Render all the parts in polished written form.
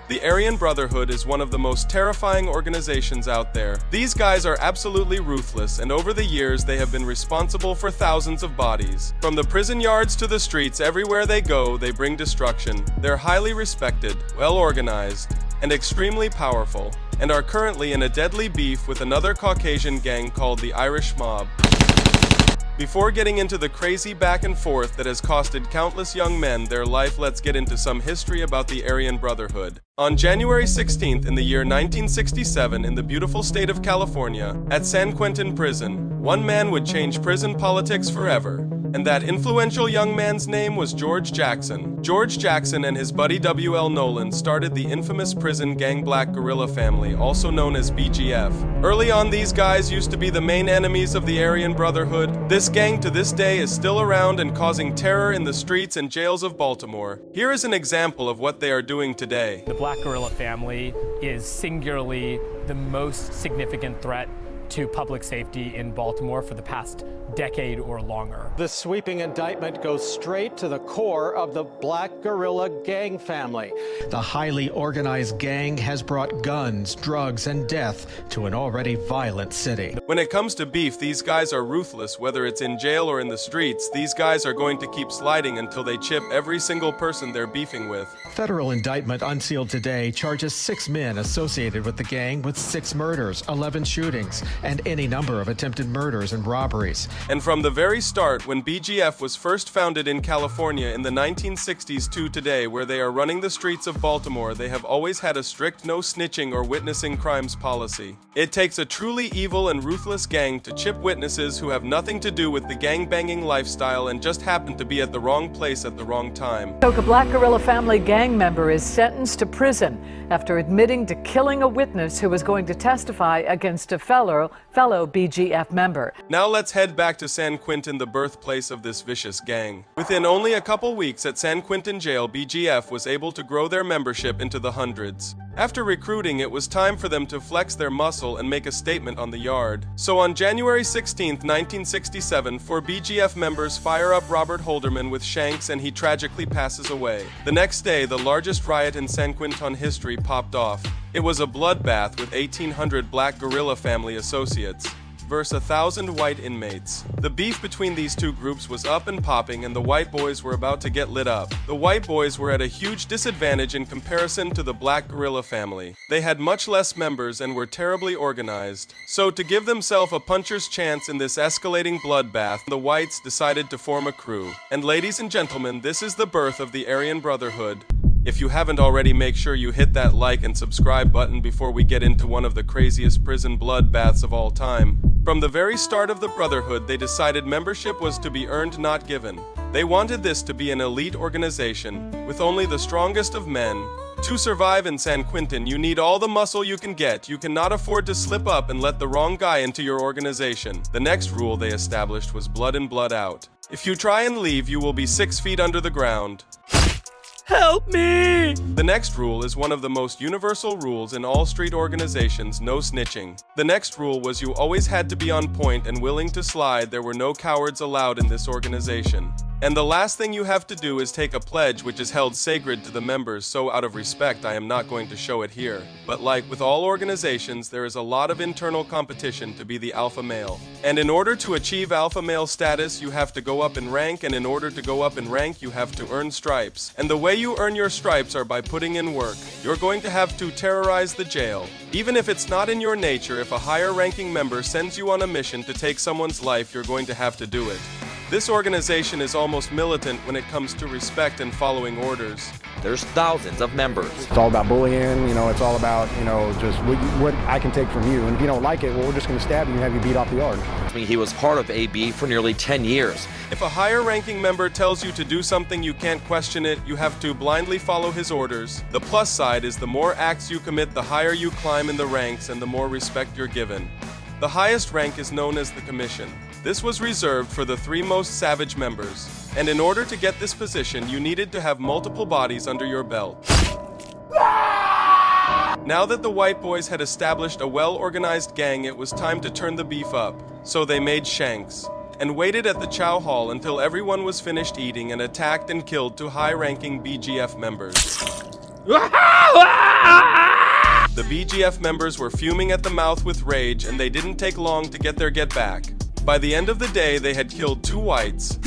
The Aryan Brotherhood is one of the most terrifying organizations out there. These guys are absolutely ruthless, and over the years they have been responsible for thousands of bodies. From the prison yards to the streets, everywhere they go, they bring destruction. They're highly respected, well organized, and extremely powerful, and are currently in a deadly beef with another Caucasian gang called the Irish Mob. Before getting into the crazy back and forth that has costed countless young men their life, let's get into some history about the Aryan Brotherhood. On January 16th in the year 1967 in the beautiful state of California, at San Quentin prison, one man would change prison politics forever. And that influential young man's name was George Jackson. George Jackson and his buddy W.L. Nolan started the infamous prison gang Black Guerrilla family, also known as BGF. Early on, these guys used to be the main enemies of the Aryan Brotherhood. This gang to this day is still around and causing terror in the streets and jails of Baltimore. Here is an example of what they are doing today. The Black Guerrilla family is singularly the most significant threat to public safety in Baltimore for the past decade or longer. The sweeping indictment goes straight to the core of the Black Guerrilla gang family. The highly organized gang has brought guns, drugs, and death to an already violent city. When it comes to beef, these guys are ruthless. Whether it's in jail or in the streets, these guys are going to keep sliding until they chip every single person they're beefing with. Federal indictment unsealed today charges 6 men associated with the gang with 6 murders, 11 shootings, and any number of attempted murders and robberies. And from the very start, when BGF was first founded in California in the 1960s to today, where they are running the streets of Baltimore, they have always had a strict no snitching or witnessing crimes policy. It takes a truly evil and ruthless gang to chip witnesses who have nothing to do with the gang-banging lifestyle and just happen to be at the wrong place at the wrong time. A Black Guerrilla family gang member is sentenced to prison after admitting to killing a witness who was going to testify against a fellow BGF member. Now let's head back to San Quentin, the birthplace of this vicious gang. Within only a couple weeks at San Quentin jail, BGF was able to grow their membership into the hundreds. After recruiting, it was time for them to flex their muscle and make a statement on the yard. So on January 16, 1967, 4 BGF members fire up Robert Holderman with shanks and he tragically passes away. The next day, the largest riot in San Quentin history popped off. It was a bloodbath with 1,800 Black Guerrilla family associates versus 1,000 white inmates. The beef between these two groups was up and popping, and the white boys were about to get lit up. The white boys were at a huge disadvantage in comparison to the Black Guerrilla family. They had much less members and were terribly organized. So to give themselves a puncher's chance in this escalating bloodbath, the whites decided to form a crew. And ladies and gentlemen, this is the birth of the Aryan Brotherhood. If you haven't already, make sure you hit that like and subscribe button before we get into one of the craziest prison bloodbaths of all time. From the very start of the Brotherhood, they decided membership was to be earned, not given. They wanted this to be an elite organization, with only the strongest of men. To survive in San Quentin, you need all the muscle you can get. You cannot afford to slip up and let the wrong guy into your organization. The next rule they established was blood in, blood out. If you try and leave, you will be 6 feet under the ground. Help me! The next rule is one of the most universal rules in all street organizations: no snitching. The next rule was you always had to be on point and willing to slide. There were no cowards allowed in this organization. And the last thing you have to do is take a pledge which is held sacred to the members, so out of respect I am not going to show it here. But like with all organizations, there is a lot of internal competition to be the alpha male. And in order to achieve alpha male status, you have to go up in rank, and in order to go up in rank, you have to earn stripes. And the way you earn your stripes are by putting in work. You're going to have to terrorize the jail. Even if it's not in your nature, if a higher ranking member sends you on a mission to take someone's life, you're going to have to do it. This organization is almost militant when it comes to respect and following orders. There's thousands of members. It's all about bullying, just just what I can take from you. And if you don't like it, well, we're just going to stab you and have you beat off the yard. He was part of AB for nearly 10 years. If a higher ranking member tells you to do something, you can't question it. You have to blindly follow his orders. The plus side is the more acts you commit, the higher you climb in the ranks and the more respect you're given. The highest rank is known as the commission. This was reserved for the 3 most savage members. And in order to get this position, you needed to have multiple bodies under your belt. Now that the white boys had established a well-organized gang, it was time to turn the beef up. So they made shanks and waited at the chow hall until everyone was finished eating and attacked and killed 2 high-ranking BGF members. The BGF members were fuming at the mouth with rage, and they didn't take long to get their get back. By the end of the day, they had killed 2 whites.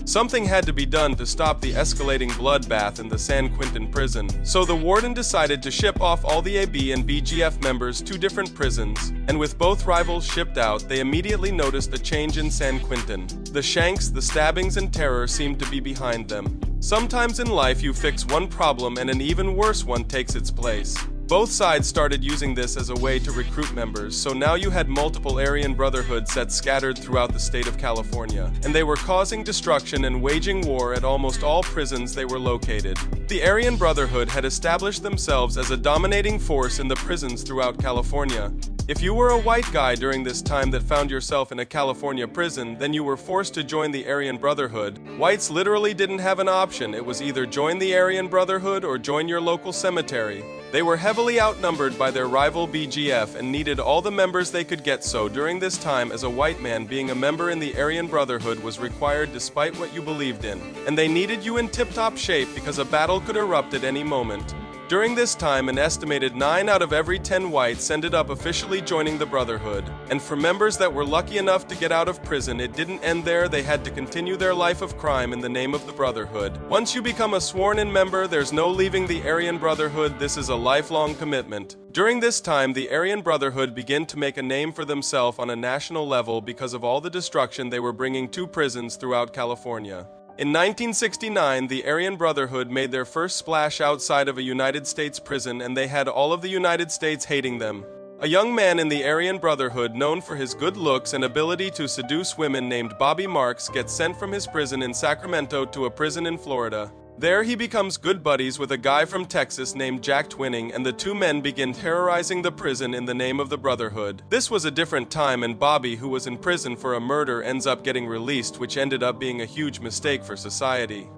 Something had to be done to stop the escalating bloodbath in the San Quentin prison, so the warden decided to ship off all the AB and BGF members to different prisons, and with both rivals shipped out, they immediately noticed a change in San Quentin. The shanks, the stabbings, and terror seemed to be behind them. Sometimes in life you fix one problem and an even worse one takes its place. Both sides started using this as a way to recruit members, so now you had multiple Aryan Brotherhood sets scattered throughout the state of California, and they were causing destruction and waging war at almost all prisons they were located. The Aryan Brotherhood had established themselves as a dominating force in the prisons throughout California. If you were a white guy during this time that found yourself in a California prison, then you were forced to join the Aryan Brotherhood. Whites literally didn't have an option. It was either join the Aryan Brotherhood or join your local cemetery. They were heavily outnumbered by their rival BGF and needed all the members they could get, so during this time, as a white man, being a member in the Aryan Brotherhood was required despite what you believed in. And they needed you in tip-top shape because a battle could erupt at any moment. During this time, an estimated 9 out of every 10 whites ended up officially joining the Brotherhood. And for members that were lucky enough to get out of prison, it didn't end there. They had to continue their life of crime in the name of the Brotherhood. Once you become a sworn-in member, there's no leaving the Aryan Brotherhood. This is a lifelong commitment. During this time, the Aryan Brotherhood began to make a name for themselves on a national level because of all the destruction they were bringing to prisons throughout California. In 1969, the Aryan Brotherhood made their first splash outside of a United States prison, and they had all of the United States hating them. A young man in the Aryan Brotherhood, known for his good looks and ability to seduce women, named Bobby Marks, gets sent from his prison in Sacramento to a prison in Florida. There he becomes good buddies with a guy from Texas named Jack Twinning, and the two men begin terrorizing the prison in the name of the Brotherhood. This was a different time, and Bobby, who was in prison for a murder, ends up getting released, which ended up being a huge mistake for society.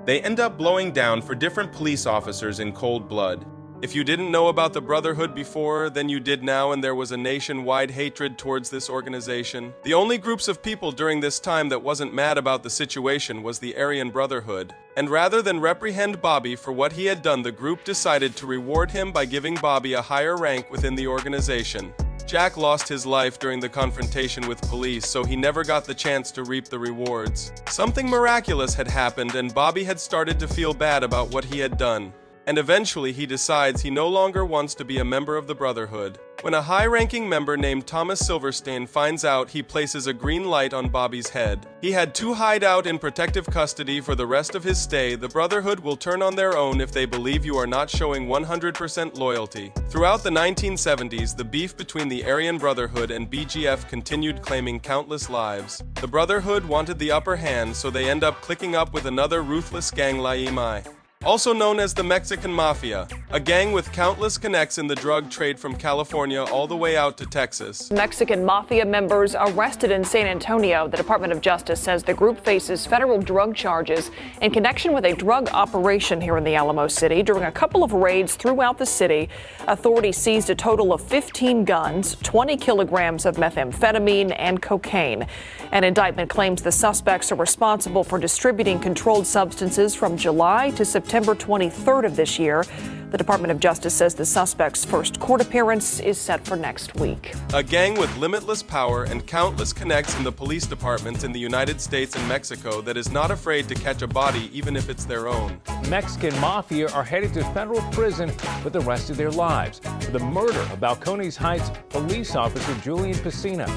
They end up blowing down for different police officers in cold blood. If you didn't know about the Brotherhood before, then you did now, and there was a nationwide hatred towards this organization. The only groups of people during this time that wasn't mad about the situation was the Aryan Brotherhood. And rather than reprehend Bobby for what he had done, the group decided to reward him by giving Bobby a higher rank within the organization. Jack lost his life during the confrontation with police, so he never got the chance to reap the rewards. Something miraculous had happened, and Bobby had started to feel bad about what he had done. And eventually he decides he no longer wants to be a member of the Brotherhood. When a high-ranking member named Thomas Silverstein finds out, he places a green light on Bobby's head. He had to hide out in protective custody for the rest of his stay. The Brotherhood will turn on their own if they believe you are not showing 100% loyalty. Throughout the 1970s, the beef between the Aryan Brotherhood and BGF continued, claiming countless lives. The Brotherhood wanted the upper hand, so they end up clicking up with another ruthless gang, La Imai, also known as the Mexican Mafia, a gang with countless connects in the drug trade from California all the way out to Texas. Mexican Mafia members arrested in San Antonio. The Department of Justice says the group faces federal drug charges in connection with a drug operation here in the Alamo City. During a couple of raids throughout the city, authorities seized a total of 15 guns, 20 kilograms of methamphetamine, and cocaine. An indictment claims the suspects are responsible for distributing controlled substances from July to September 23rd of this year. The Department of Justice says the suspect's first court appearance is set for next week. A gang with limitless power and countless connects in the police departments in the United States and Mexico that is not afraid to catch a body even if it's their own. Mexican Mafia are headed to federal prison for the rest of their lives for the murder of Balcones Heights police officer Julian Pacina.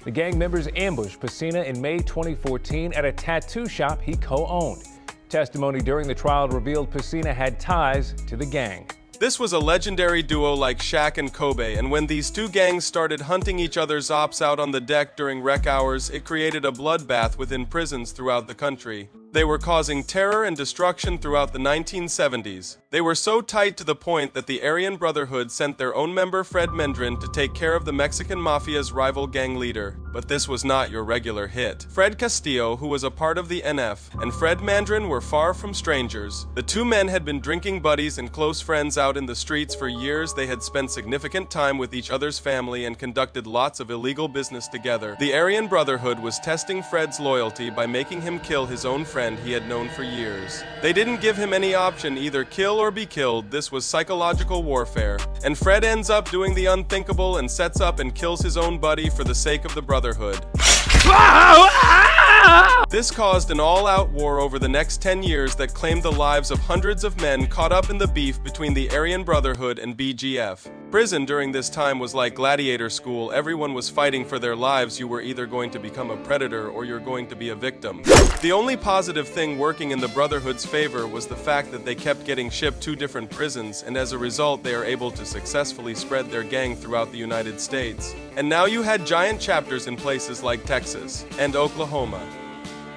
The gang members ambushed Pacina in May 2014 at a tattoo shop he co-owned. Testimony during the trial revealed Pacina had ties to the gang. This was a legendary duo like Shaq and Kobe, and when these two gangs started hunting each other's ops out on the deck during rec hours, it created a bloodbath within prisons throughout the country. They were causing terror and destruction throughout the 1970s. They were so tight to the point that the Aryan Brotherhood sent their own member Fred Mendrin to take care of the Mexican Mafia's rival gang leader. But this was not your regular hit. Fred Castillo, who was a part of the NF, and Fred Mendrin were far from strangers. The two men had been drinking buddies and close friends out in the streets for years. They had spent significant time with each other's family and conducted lots of illegal business together. The Aryan Brotherhood was testing Fred's loyalty by making him kill his own friend friend he had known for years. They didn't give him any option, either kill or be killed. This was psychological warfare. And Fred ends up doing the unthinkable and sets up and kills his own buddy for the sake of the Brotherhood. This caused an all-out war over the next 10 years that claimed the lives of hundreds of men caught up in the beef between the Aryan Brotherhood and BGF. Prison during this time was like gladiator school. Everyone was fighting for their lives. You were either going to become a predator or you're going to be a victim. The only positive thing working in the Brotherhood's favor was the fact that they kept getting shipped to different prisons, and as a result they are able to successfully spread their gang throughout the United States. And now you had giant chapters in places like Texas and Oklahoma.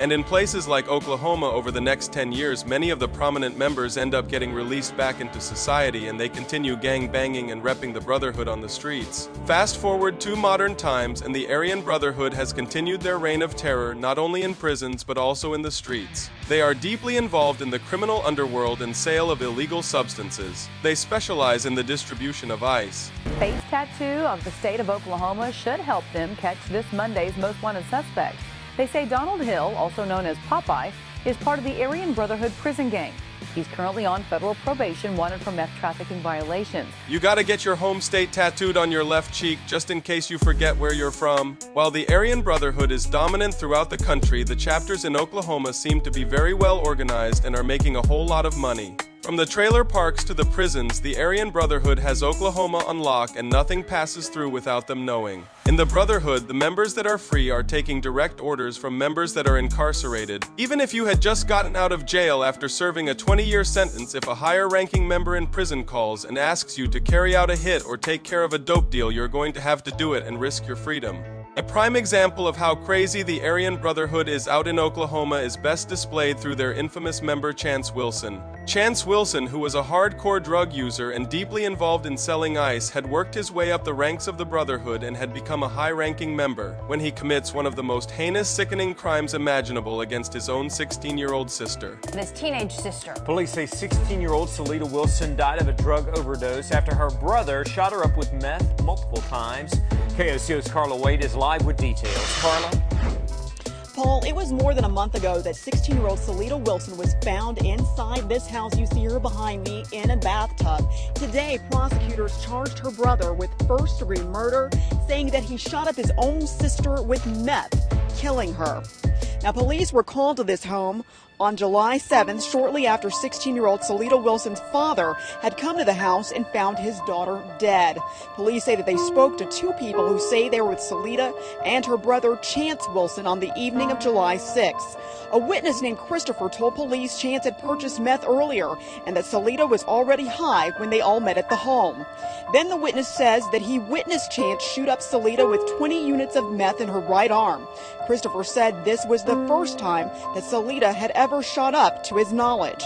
And in places like Oklahoma, over the next 10 years, many of the prominent members end up getting released back into society, and they continue gang banging and repping the Brotherhood on the streets. Fast forward to modern times, and the Aryan Brotherhood has continued their reign of terror, not only in prisons but also in the streets. They are deeply involved in the criminal underworld and sale of illegal substances. They specialize in the distribution of ice. Face tattoo of the state of Oklahoma should help them catch this Monday's most wanted suspect. They say Donald Hill, also known as Popeye, is part of the Aryan Brotherhood prison gang. He's currently on federal probation, wanted for meth trafficking violations. You gotta get your home state tattooed on your left cheek, just in case you forget where you're from. While the Aryan Brotherhood is dominant throughout the country, the chapters in Oklahoma seem to be very well organized and are making a whole lot of money. From the trailer parks to the prisons, the Aryan Brotherhood has Oklahoma on lock, and nothing passes through without them knowing. In the Brotherhood, the members that are free are taking direct orders from members that are incarcerated. Even if you had just gotten out of jail after serving a 20-year sentence, if a higher-ranking member in prison calls and asks you to carry out a hit or take care of a dope deal, you're going to have to do it and risk your freedom. A prime example of how crazy the Aryan Brotherhood is out in Oklahoma is best displayed through their infamous member Chance Wilson. Chance Wilson, who was a hardcore drug user and deeply involved in selling ice, had worked his way up the ranks of the Brotherhood and had become a high-ranking member when he commits one of the most heinous, sickening crimes imaginable against his own 16-year-old sister. His teenage sister. Police say 16-year-old Salida Wilson died of a drug overdose after her brother shot her up with meth multiple times. KOCO's Carla Wade is live with details. Carla? Paul, it was more than a month ago that 16-year-old Salida Wilson was found inside this house. You see her behind me in a bathtub. Today, prosecutors charged her brother with first-degree murder, saying that he shot up his own sister with meth, killing her. Now, police were called to this home on July 7th, shortly after 16-year-old Salida Wilson's father had come to the house and found his daughter dead. Police say that they spoke to two people who say they were with Salida and her brother Chance Wilson on the evening of July 6th. A witness named Christopher told police Chance had purchased meth earlier and that Salida was already high when they all met at the home. Then the witness says that he witnessed Chance shoot up Salida with 20 units of meth in her right arm. Christopher said this was the first time that Salida had ever shot up to his knowledge.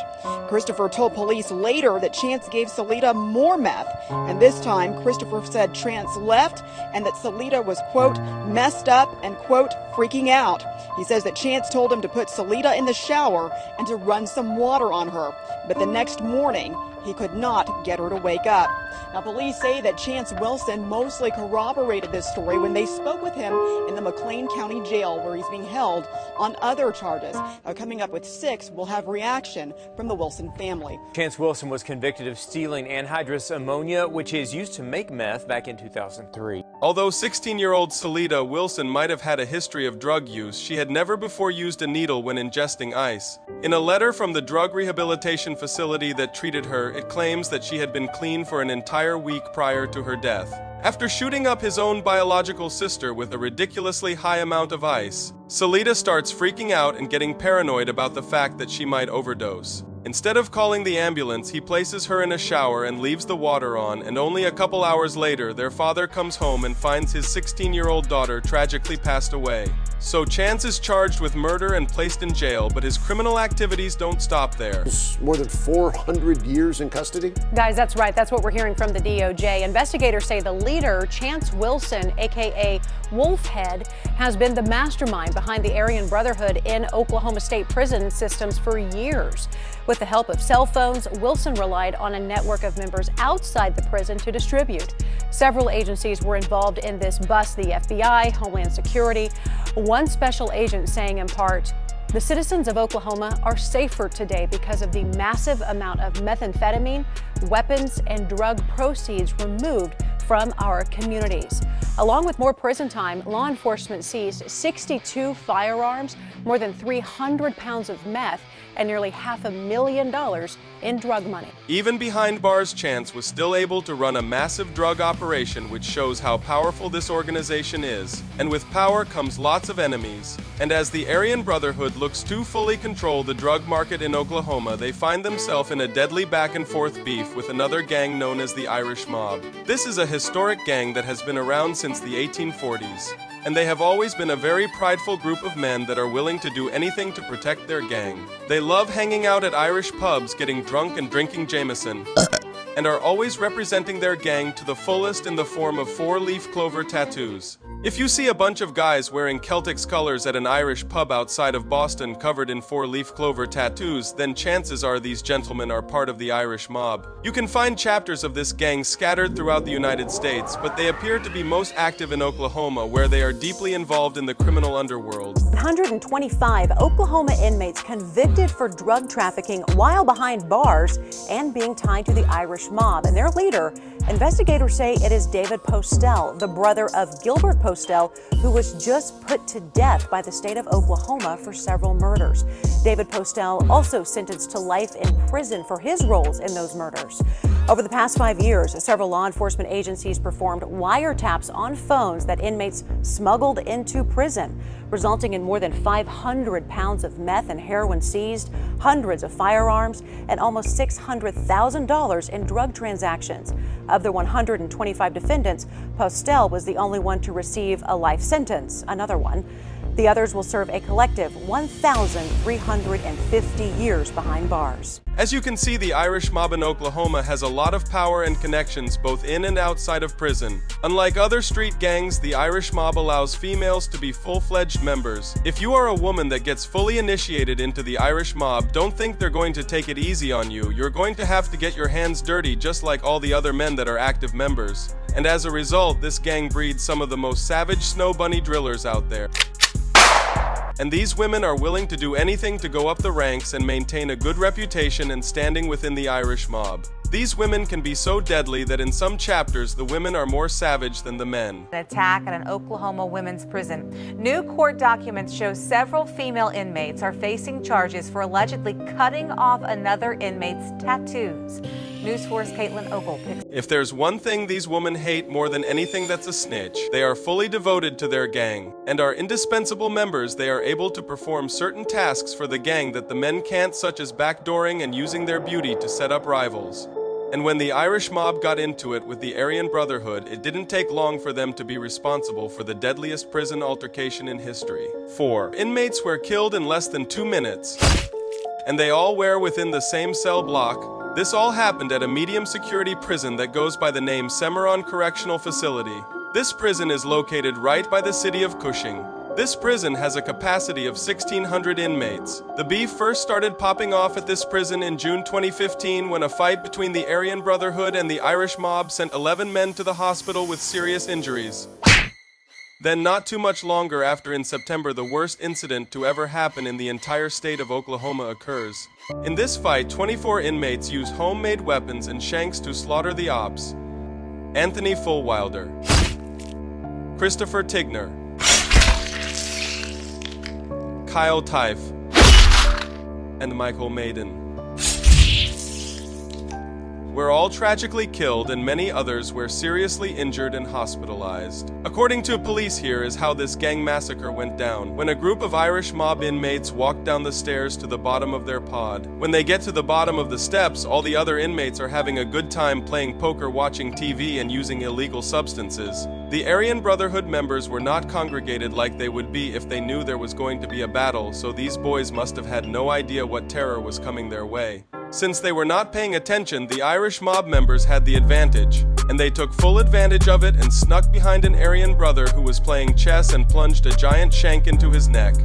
Christopher told police later that Chance gave Salida more meth, and this time Christopher said Chance left and that Salida was, quote, messed up and, quote, freaking out. He says that Chance told him to put Salida in the shower and to run some water on her, but the next morning he could not get her to wake up. Now, police say that Chance Wilson mostly corroborated this story when they spoke with him in the McLean County Jail, where he's being held on other charges. Now, coming up with 6, we'll have reaction from the Wilson family. Chance Wilson was convicted of stealing anhydrous ammonia, which is used to make meth, back in 2003. Although 16-year-old Salida Wilson might have had a history of drug use, she had never before used a needle when ingesting ice. In a letter from the drug rehabilitation facility that treated her, it claims that she had been clean for an entire week prior to her death. After shooting up his own biological sister with a ridiculously high amount of ice, Salida starts freaking out and getting paranoid about the fact that she might overdose. Instead of calling the ambulance, he places her in a shower and leaves the water on, and only a couple hours later, their father comes home and finds his 16-year-old daughter tragically passed away. So Chance is charged with murder and placed in jail, but his criminal activities don't stop there. More than 400 years in custody? Guys, that's right. That's what we're hearing from the DOJ. Investigators say the leader, Chance Wilson, a.k.a. Wolfhead, has been the mastermind behind the Aryan Brotherhood in Oklahoma State prison systems for years. With the help of cell phones, Wilson relied on a network of members outside the prison to distribute. Several agencies were involved in this bust: the FBI, Homeland Security. One special agent saying in part, The citizens of Oklahoma are safer today because of the massive amount of methamphetamine, weapons, and drug proceeds removed from our communities. Along with more prison time, law enforcement seized 62 firearms, more than 300 pounds of meth, and nearly $500,000 in drug money. Even behind bars, Chance was still able to run a massive drug operation, which shows how powerful this organization is. And with power comes lots of enemies. And as the Aryan Brotherhood looks to fully control the drug market in Oklahoma, they find themselves in a deadly back-and-forth beef with another gang known as the Irish Mob. This is a historic gang that has been around since the 1840s. And they have always been a very prideful group of men that are willing to do anything to protect their gang. They love hanging out at Irish pubs, getting drunk and drinking Jameson, and are always representing their gang to the fullest in the form of 4-leaf clover tattoos. If you see a bunch of guys wearing Celtics colors at an Irish pub outside of Boston covered in 4-leaf clover tattoos, then chances are these gentlemen are part of the Irish Mob. You can find chapters of this gang scattered throughout the United States, but they appear to be most active in Oklahoma, where they are deeply involved in the criminal underworld. 125 Oklahoma inmates convicted for drug trafficking while behind bars and being tied to the Irish Mob. And their leader, investigators say it is David Postel, the brother of Gilbert Postel, who was just put to death by the state of Oklahoma for several murders. David Postel also sentenced to life in prison for his roles in those murders. Over the past 5 years, several law enforcement agencies performed wiretaps on phones that inmates smuggled into prison, resulting in more than 500 pounds of meth and heroin seized, hundreds of firearms, and almost $600,000 in drug transactions. Of the 125 defendants, Postel was the only one to receive a life sentence, another one. The others will serve a collective 1,350 years behind bars. As you can see, the Irish Mob in Oklahoma has a lot of power and connections both in and outside of prison. Unlike other street gangs, the Irish Mob allows females to be full-fledged members. If you are a woman that gets fully initiated into the Irish Mob, don't think they're going to take it easy on you. You're going to have to get your hands dirty just like all the other men that are active members. And as a result, this gang breeds some of the most savage snow bunny drillers out there. And these women are willing to do anything to go up the ranks and maintain a good reputation and standing within the Irish Mob. These women can be so deadly that in some chapters the women are more savage than the men. An attack at an Oklahoma women's prison. New court documents show several female inmates are facing charges for allegedly cutting off another inmate's tattoos. News 4's Caitlin Ogle picks. If there's one thing these women hate more than anything that's a snitch, they are fully devoted to their gang. And are indispensable members, they are able to perform certain tasks for the gang that the men can't, such as backdooring and using their beauty to set up rivals. And when the Irish Mob got into it with the Aryan Brotherhood, it didn't take long for them to be responsible for the deadliest prison altercation in history. 4 inmates were killed in less than 2 minutes, and they all were within the same cell block. This all happened at a medium security prison that goes by the name Cimarron Correctional Facility. This prison is located right by the city of Cushing. This prison has a capacity of 1,600 inmates. The beef first started popping off at this prison in June 2015 when a fight between the Aryan Brotherhood and the Irish Mob sent 11 men to the hospital with serious injuries. Then not too much longer after, in September, the worst incident to ever happen in the entire state of Oklahoma occurs. In this fight, 24 inmates use homemade weapons and shanks to slaughter the ops. Anthony Fulwilder, Christopher Tigner, Kyle Teif, and Michael Maiden were all tragically killed, and many others were seriously injured and hospitalized. According to police, here is how this gang massacre went down. When a group of Irish Mob inmates walked down the stairs to the bottom of their pod. When they get to the bottom of the steps, all the other inmates are having a good time playing poker, watching TV, and using illegal substances. The Aryan Brotherhood members were not congregated like they would be if they knew there was going to be a battle, so these boys must have had no idea what terror was coming their way. Since they were not paying attention, the Irish Mob members had the advantage, and they took full advantage of it and snuck behind an Aryan brother who was playing chess and plunged a giant shank into his neck.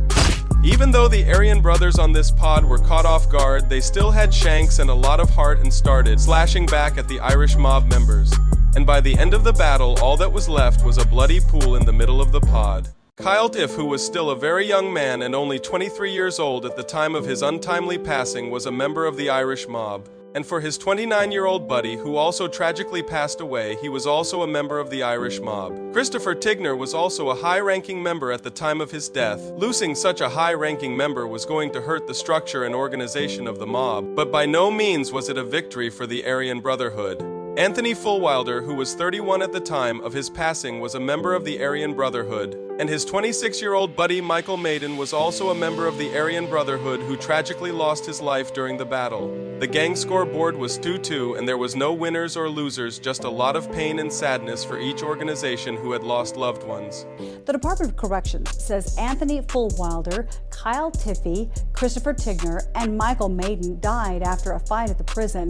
Even though the Aryan brothers on this pod were caught off guard, they still had shanks and a lot of heart and started slashing back at the Irish Mob members. And by the end of the battle, all that was left was a bloody pool in the middle of the pod. Kyle Tiff, who was still a very young man and only 23 years old at the time of his untimely passing, was a member of the Irish mob. And for his 29-year-old buddy, who also tragically passed away, he was also a member of the Irish mob. Christopher Tigner was also a high-ranking member at the time of his death. Losing such a high-ranking member was going to hurt the structure and organization of the mob, but by no means was it a victory for the Aryan Brotherhood. Anthony Fulwilder, who was 31 at the time of his passing, was a member of the Aryan Brotherhood, and his 26-year-old buddy Michael Maiden was also a member of the Aryan Brotherhood who tragically lost his life during the battle. The gang scoreboard was 2-2, and there was no winners or losers, just a lot of pain and sadness for each organization who had lost loved ones. The Department of Corrections says Anthony Fulwilder, Kyle Tiffy, Christopher Tigner, and Michael Maiden died after a fight at the prison,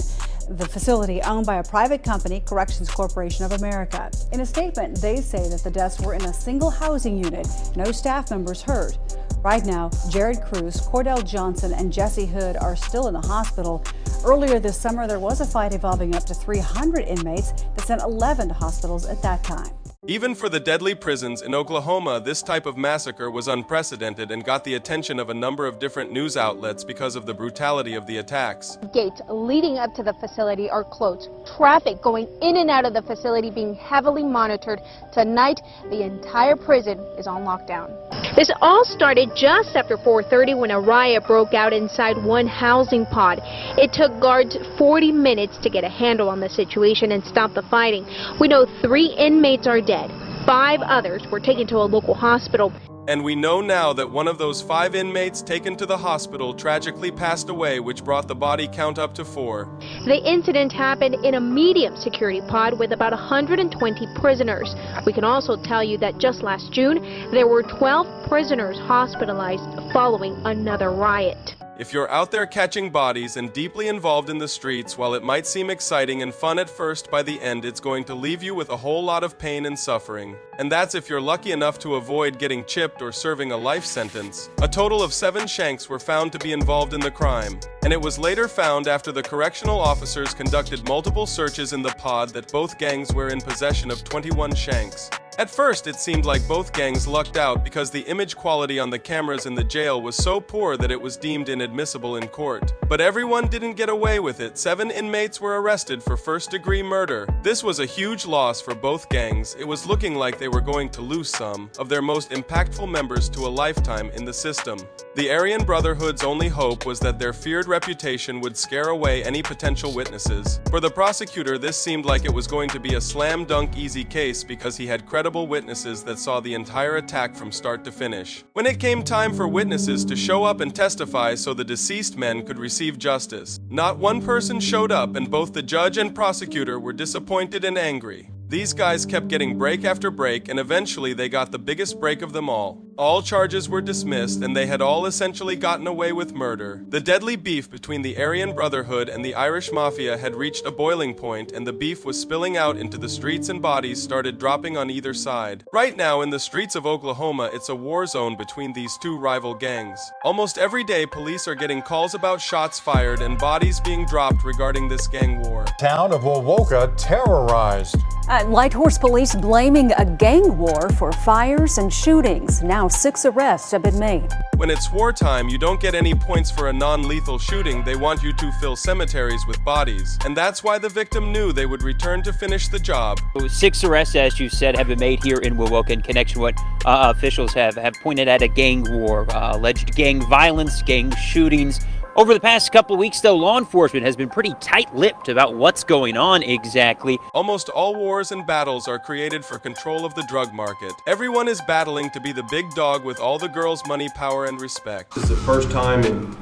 the facility owned by a private company, Corrections Corporation of America. In a statement, they say that the deaths were in a single housing unit, no staff members hurt. Right now, Jared Cruz, Cordell Johnson, and Jesse Hood are still in the hospital. Earlier this summer, there was a fight involving up to 300 inmates that sent 11 to hospitals at that time. Even for the deadly prisons in Oklahoma, this type of massacre was unprecedented and got the attention of a number of different news outlets because of the brutality of the attacks. Gates leading up to the facility are closed. Traffic going in and out of the facility being heavily monitored. Tonight, the entire prison is on lockdown. This all started just after 4:30 when a riot broke out inside one housing pod. It took guards 40 minutes to get a handle on the situation and stop the fighting. We know 3 inmates are dead. 5 others were taken to a local hospital. And we know now that one of those 5 inmates taken to the hospital tragically passed away, which brought the body count up to 4. The incident happened in a medium security pod with about 120 prisoners. We can also tell you that just last June, there were 12 prisoners hospitalized following another riot. If you're out there catching bodies and deeply involved in the streets, while it might seem exciting and fun at first, by the end it's going to leave you with a whole lot of pain and suffering. And that's if you're lucky enough to avoid getting chipped or serving a life sentence. A total of 7 Shanks were found to be involved in the crime, and it was later found after the correctional officers conducted multiple searches in the pod that both gangs were in possession of 21 Shanks. At first, it seemed like both gangs lucked out because the image quality on the cameras in the jail was so poor that it was deemed inadmissible in court. But everyone didn't get away with it. 7 inmates were arrested for first-degree murder. This was a huge loss for both gangs. It was looking like they were going to lose some of their most impactful members to a lifetime in the system. The Aryan Brotherhood's only hope was that their feared reputation would scare away any potential witnesses. For the prosecutor, this seemed like it was going to be a slam-dunk easy case because he had credible witnesses that saw the entire attack from start to finish. When it came time for witnesses to show up and testify so the deceased men could receive justice, not one person showed up, and both the judge and prosecutor were disappointed and angry. These guys kept getting break after break, and eventually they got the biggest break of them all. All charges were dismissed, and they had all essentially gotten away with murder. The deadly beef between the Aryan Brotherhood and the Irish Mafia had reached a boiling point, and the beef was spilling out into the streets, and bodies started dropping on either side. Right now, in the streets of Oklahoma, it's a war zone between these 2 rival gangs. Almost every day, police are getting calls about shots fired and bodies being dropped regarding this gang war. Town of Wowoka terrorized. Lighthorse police blaming a gang war for fires and shootings. Now 6 arrests have been made. When it's wartime, you don't get any points for a non-lethal shooting. They want you to fill cemeteries with bodies. And that's why the victim knew they would return to finish the job. 6 arrests, as you said, have been made here in Wowoka in connection with what officials have pointed at a gang war, alleged gang violence, gang shootings. Over the past couple of weeks, though, law enforcement has been pretty tight-lipped about what's going on exactly. Almost all wars and battles are created for control of the drug market. Everyone is battling to be the big dog with all the girls' money, power, and respect. This is the first time in,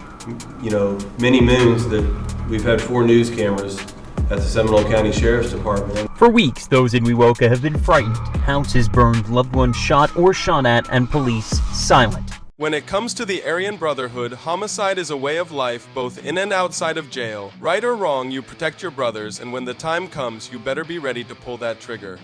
many moons that we've had 4 news cameras at the Seminole County Sheriff's Department. For weeks, those in Wewoka have been frightened. Houses burned, loved ones shot or shot at, and police silent. When it comes to the Aryan Brotherhood, homicide is a way of life both in and outside of jail. Right or wrong, you protect your brothers, and when the time comes, you better be ready to pull that trigger.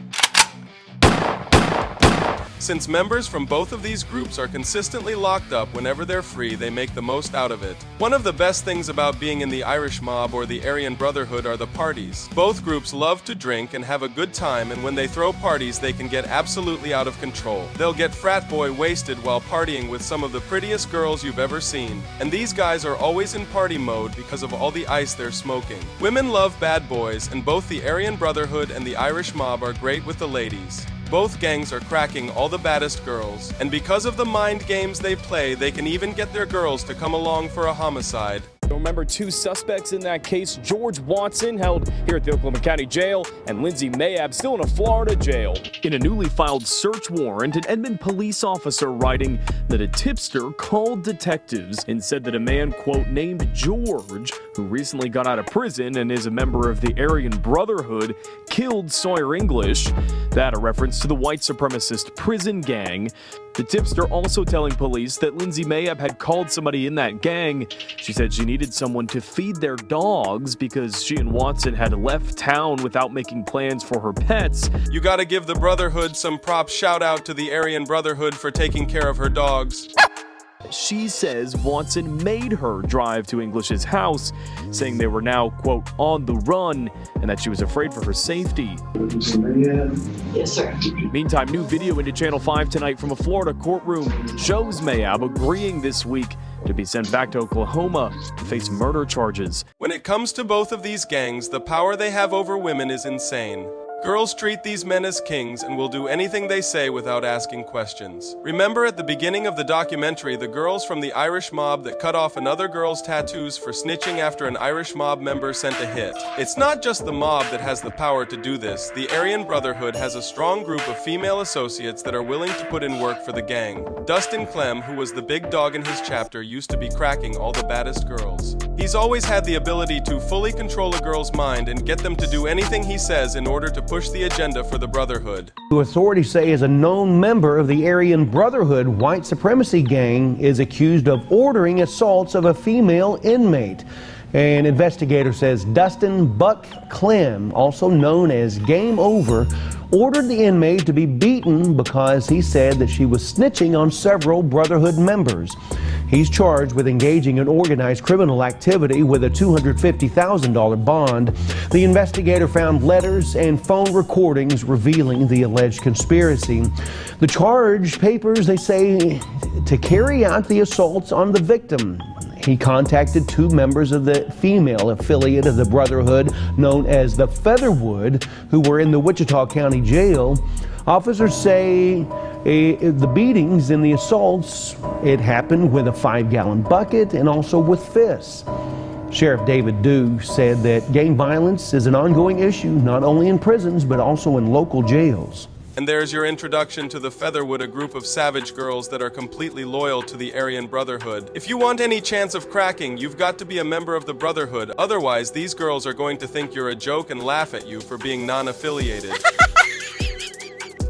Since members from both of these groups are consistently locked up whenever they're free, they make the most out of it. One of the best things about being in the Irish mob or the Aryan Brotherhood are the parties. Both groups love to drink and have a good time, and when they throw parties, they can get absolutely out of control. They'll get frat boy wasted while partying with some of the prettiest girls you've ever seen. And these guys are always in party mode because of all the ice they're smoking. Women love bad boys, and both the Aryan Brotherhood and the Irish mob are great with the ladies. Both gangs are cracking all the baddest girls, and because of the mind games they play, they can even get their girls to come along for a homicide. Remember, 2 suspects in that case, George Watson, held here at the Oklahoma County Jail, and Lindsay Mayab, still in a Florida jail. In a newly filed search warrant, an Edmond police officer writing that a tipster called detectives and said that a man, quote, named George, who recently got out of prison and is a member of the Aryan Brotherhood, killed Sawyer English. That a reference to the white supremacist prison gang. The tipster also telling police that Lindsay Mayab had called somebody in that gang. She said she needed someone to feed their dogs because she and Watson had left town without making plans for her pets. You gotta give the Brotherhood some props. Shout out to the Aryan Brotherhood for taking care of her dogs. She says Watson made her drive to English's house, saying they were now, quote, on the run, and that she was afraid for her safety. Yes, sir. Meantime, new video into Channel 5 tonight from a Florida courtroom shows Mayab agreeing this week to be sent back to Oklahoma to face murder charges. When it comes to both of these gangs, the power they have over women is insane. Girls treat these men as kings and will do anything they say without asking questions. Remember at the beginning of the documentary, the girls from the Irish mob that cut off another girl's tattoos for snitching after an Irish mob member sent a hit. It's not just the mob that has the power to do this. The Aryan Brotherhood has a strong group of female associates that are willing to put in work for the gang. Dustin Clem, who was the big dog in his chapter, used to be cracking all the baddest girls. He's always had the ability to fully control a girl's mind and get them to do anything he says in order to push the agenda for the Brotherhood. Who authorities say is a known member of the Aryan Brotherhood white supremacy gang, is accused of ordering assaults of a female inmate. An investigator says Dustin Buck Clem, also known as Game Over, ordered the inmate to be beaten because he said that she was snitching on several Brotherhood members. He's charged with engaging in organized criminal activity with a $250,000 bond. The investigator found letters and phone recordings revealing the alleged conspiracy. The charge papers, they say, to carry out the assaults on the victim. He contacted 2 members of the female affiliate of the Brotherhood, known as the Featherwood, who were in the Wichita County Jail. Officers say the beatings and the assaults, it happened with a 5-gallon bucket and also with fists. Sheriff David Dew said that gang violence is an ongoing issue, not only in prisons, but also in local jails. And there's your introduction to the Featherwood, a group of savage girls that are completely loyal to the Aryan Brotherhood. If you want any chance of cracking, you've got to be a member of the Brotherhood. Otherwise, these girls are going to think you're a joke and laugh at you for being non-affiliated.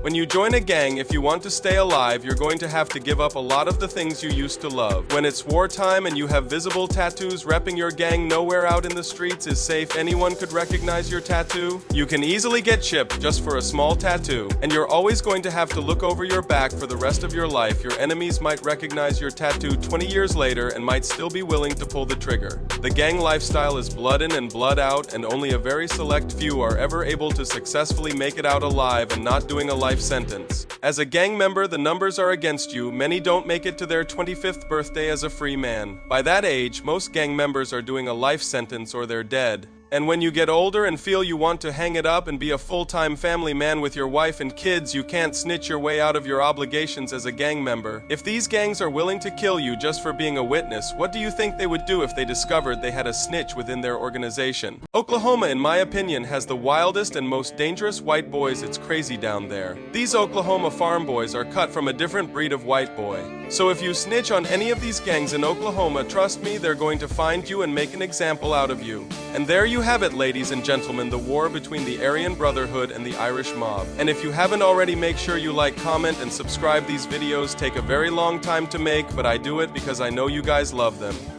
When you join a gang, if you want to stay alive, you're going to have to give up a lot of the things you used to love. When it's wartime and you have visible tattoos, repping your gang nowhere out in the streets is safe. Anyone could recognize your tattoo. You can easily get chipped just for a small tattoo. And you're always going to have to look over your back for the rest of your life. Your enemies might recognize your tattoo 20 years later and might still be willing to pull the trigger. The gang lifestyle is blood in and blood out, and only a very select few are ever able to successfully make it out alive and not doing a life sentence. As a gang member, the numbers are against you. Many don't make it to their 25th birthday as a free man. By that age, most gang members are doing a life sentence or they're dead. And when you get older and feel you want to hang it up and be a full-time family man with your wife and kids, you can't snitch your way out of your obligations as a gang member. If these gangs are willing to kill you just for being a witness, what do you think they would do if they discovered they had a snitch within their organization? Oklahoma, in my opinion, has the wildest and most dangerous white boys. It's crazy down there. These Oklahoma farm boys are cut from a different breed of white boy. So if you snitch on any of these gangs in Oklahoma, trust me, they're going to find you and make an example out of you. And there you have it, ladies and gentlemen, the war between the Aryan Brotherhood and the Irish mob. And if you haven't already, make sure you like, comment, and subscribe. These videos take a very long time to make, but I do it because I know you guys love them.